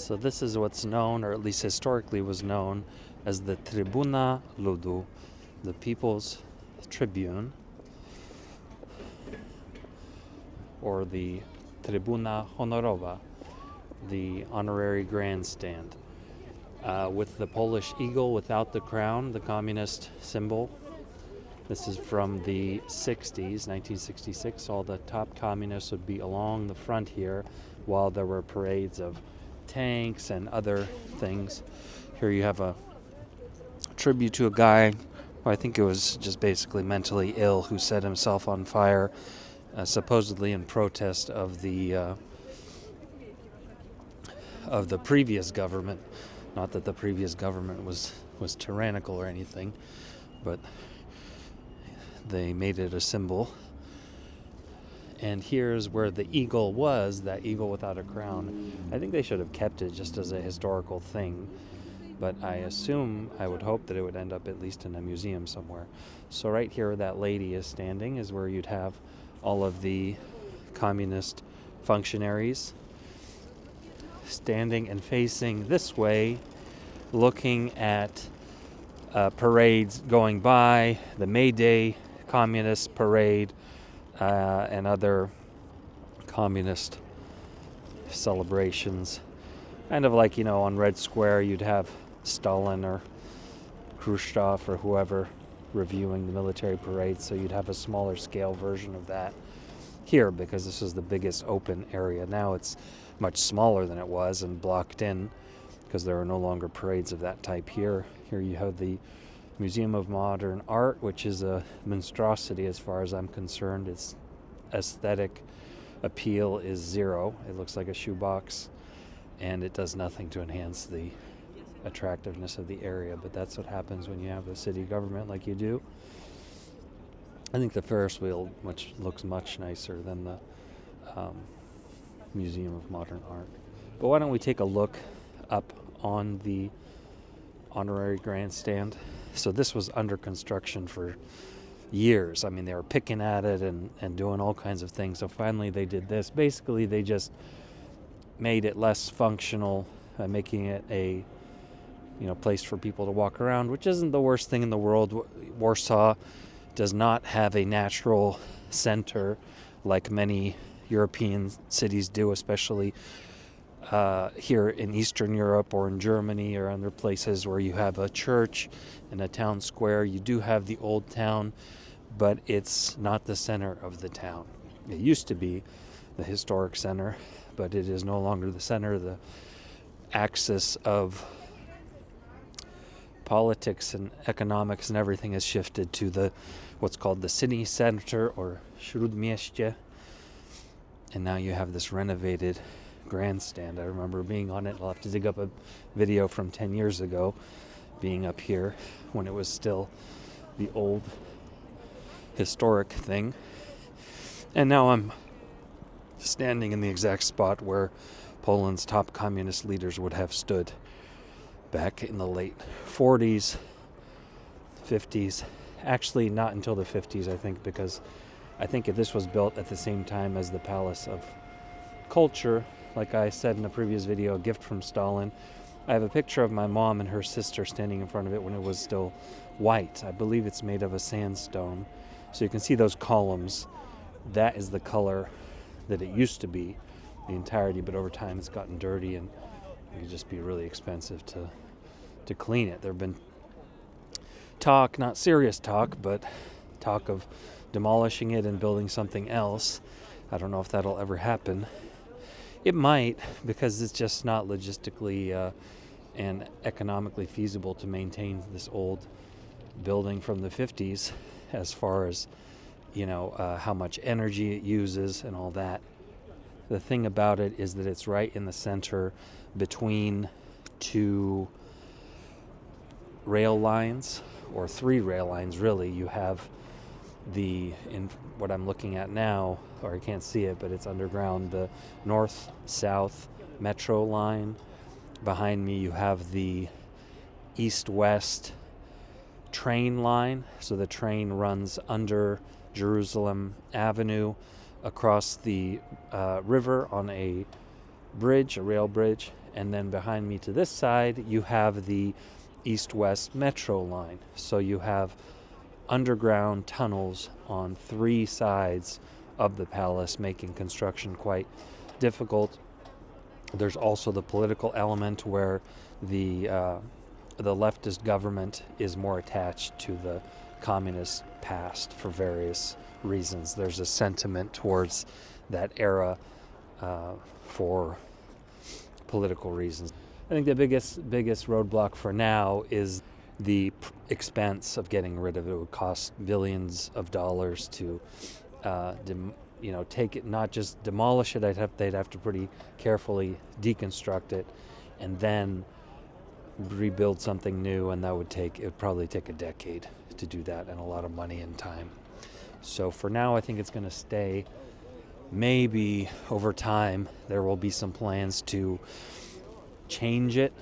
So this is what's known, or at least historically was known, as the Tribuna Ludu, the People's Tribune, or the Tribuna Honorowa, the honorary grandstand, with the Polish eagle without the crown, the communist symbol. This is from the 60s, 1966. All the top communists would be along the front here while there were parades of tanks and other things. Here you have a tribute to a guy who I think it was just basically mentally ill, who set himself on fire, supposedly in protest of the previous government. Not that the previous government was tyrannical or anything, but they made it a symbol. And here's where the eagle was, that eagle without a crown. I think they should have kept it just as a historical thing, but I would hope that it would end up at least in a museum somewhere. So right here where that lady is standing is where you'd have all of the communist functionaries standing and facing this way, looking at parades going by, the May Day Communist Parade, and other communist celebrations. Kind of like, on Red Square, you'd have Stalin or Khrushchev or whoever reviewing the military parade, so you'd have a smaller scale version of that here, because this is the biggest open area. Now it's much smaller than it was and blocked in because there are no longer parades of that type here. Here you have the Museum of Modern Art, which is a monstrosity as far as I'm concerned. Its aesthetic appeal is zero. It looks like a shoebox, and it does nothing to enhance the attractiveness of the area. But that's what happens when you have a city government like you do. I think the Ferris wheel looks much nicer than the Museum of Modern Art. But why don't we take a look up on the honorary grandstand? So this was under construction for years. I mean, they were picking at it and doing all kinds of things. So finally they did this. Basically, they just made it less functional, making it a place for people to walk around, which isn't the worst thing in the world. Warsaw does not have a natural center like many European cities do, especially here in Eastern Europe or in Germany or other places where you have a church and a town square. You do have the old town, but it's not the center of the town. It used to be the historic center, but it is no longer the center. The axis of politics and economics and everything has shifted to what's called the city center, or Śródmieście, and now you have this renovated grandstand. I remember being on it. I'll have to dig up a video from 10 years ago, being up here when it was still the old historic thing. And now I'm standing in the exact spot where Poland's top communist leaders would have stood back in the late 40s, 50s. Actually, not until the 50s, I think, because I think if this was built at the same time as the Palace of Culture, like I said in a previous video, a gift from Stalin. I have a picture of my mom and her sister standing in front of it when it was still white. I believe it's made of a sandstone. So you can see those columns. That is the color that it used to be, the entirety, but over time it's gotten dirty and it could just be really expensive to clean it. There have been talk, not serious talk, but talk of demolishing it and building something else. I don't know if that'll ever happen. It might, because it's just not logistically and economically feasible to maintain this old building from the 50s, as far as how much energy it uses and all that. The thing about it is that it's right in the center between two rail lines, or three rail lines really. You have in what I'm looking at now, or I can't see it, but it's underground, the north-south metro line. Behind me you have the east-west train line. So the train runs under Jerusalem Avenue across the river on a bridge, a rail bridge, And then behind me to this side, you have the east-west metro line. So you have underground tunnels on 3 sides of the palace, making construction quite difficult. There's also the political element where the leftist government is more attached to the communist past for various reasons. There's a sentiment towards that era for political reasons. I think the biggest roadblock for now is the expense of getting rid of it. It would cost billions of dollars to take it, not just demolish it. They'd have to pretty carefully deconstruct it and then rebuild something new, and it would probably take a decade to do that, and a lot of money and time. So for now, I think it's going to stay. Maybe over time there will be some plans to change it.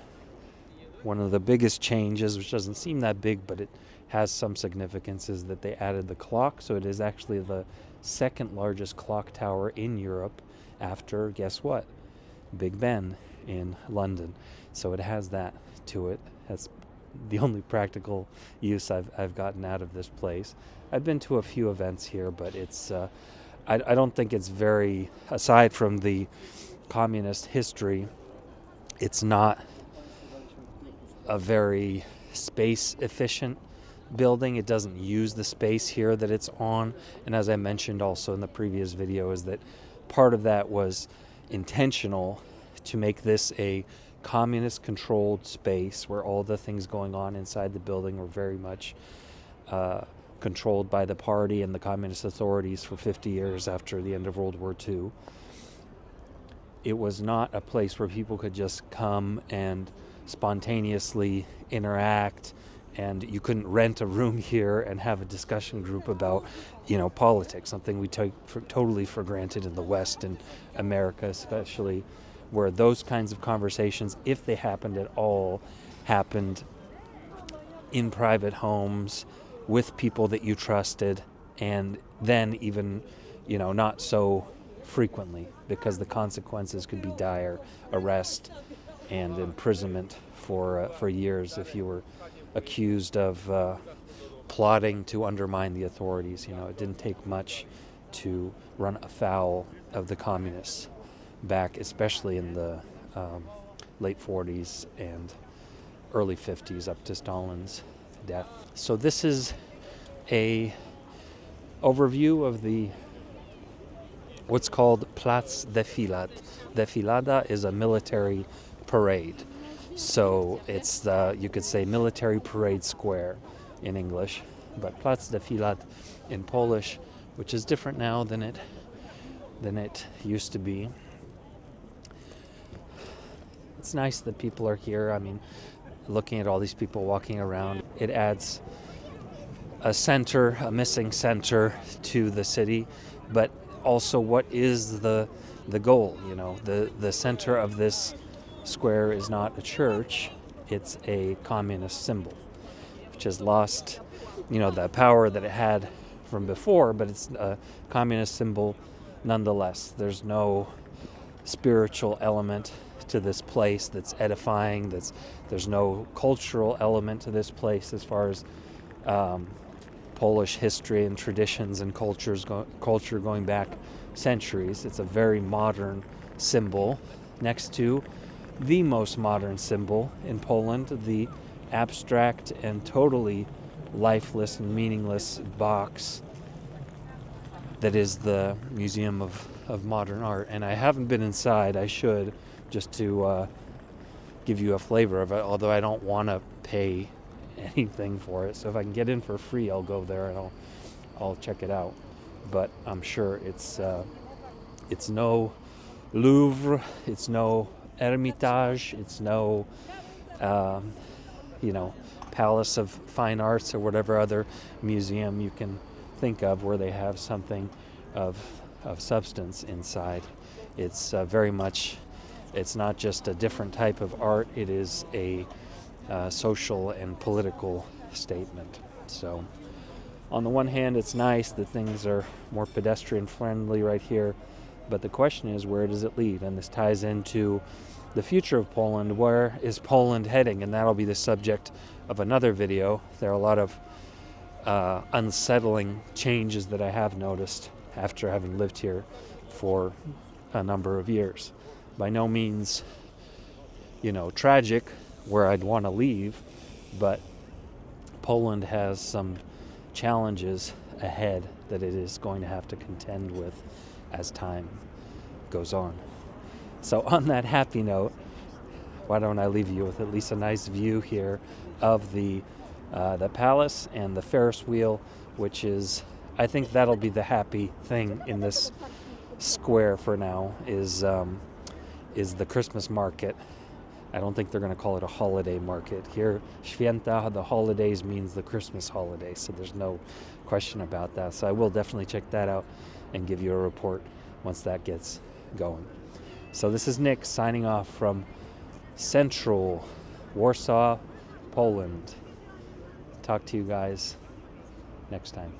One of the biggest changes, which doesn't seem that big, but it has some significance, is that they added the clock. So it is actually the second largest clock tower in Europe after, guess what? Big Ben in London. So it has that to it. That's the only practical use I've gotten out of this place. I've been to a few events here, but it's I don't think it's very, aside from the communist history, it's not a very space efficient building. It doesn't use the space here that it's on. And as I mentioned also in the previous video, is that part of that was intentional to make this a communist controlled space where all the things going on inside the building were very much controlled by the party and the communist authorities for 50 years after the end of World War II. It was not a place where people could just come and spontaneously interact, and you couldn't rent a room here and have a discussion group about, politics, something we take totally for granted in the West and America especially, where those kinds of conversations, if they happened at all, happened in private homes with people that you trusted, and then even, not so frequently, because the consequences could be dire: arrest and imprisonment for years if you were accused of plotting to undermine the authorities. It didn't take much to run afoul of the communists back, especially in the late 40s and early 50s up to Stalin's death. So this is a overview of the what's called Plac Defilad. Defilada is a military parade. So it's you could say military parade square in English, but Plac Defilad in Polish, which is different now than it used to be. It's nice that people are here. I mean, looking at all these people walking around, it adds a missing center to the city, but also what is the goal? The center of this square is not a church, it's a communist symbol, which has lost, the power that it had from before, but it's a communist symbol nonetheless. There's no spiritual element to this place that's edifying. There's no cultural element to this place as far as Polish history and traditions and culture going back centuries. It's a very modern symbol next to the most modern symbol in Poland, the abstract and totally lifeless and meaningless box that is the Museum of Modern Art. And I haven't been inside. I should, just to give you a flavor of it, although I don't want to pay anything for it. So if I can get in for free, I'll go there and I'll check it out. But I'm sure it's no Louvre, it's no Hermitage, it's no Palace of Fine Arts or whatever other museum you can think of where they have something of substance inside. It's very much, it's not just a different type of art, it is a social and political statement. So on the one hand, it's nice that things are more pedestrian friendly right here, but the question is, where does it lead? And this ties into the future of Poland. Where is Poland heading? And that'll be the subject of another video. There are a lot of unsettling changes that I have noticed after having lived here for a number of years. By no means, tragic where I'd want to leave, but Poland has some challenges ahead that it is going to have to contend with as time goes on. So on that happy note, why don't I leave you with at least a nice view here of the palace and the Ferris wheel, which is, I think that'll be the happy thing in this square for now, is the Christmas market. I don't think they're going to call it a holiday market. Here, Święta, the holidays, means the Christmas holiday, so there's no question about that. So I will definitely check that out and give you a report once that gets going. So this is Nick signing off from Central, Warsaw, Poland. Talk to you guys next time.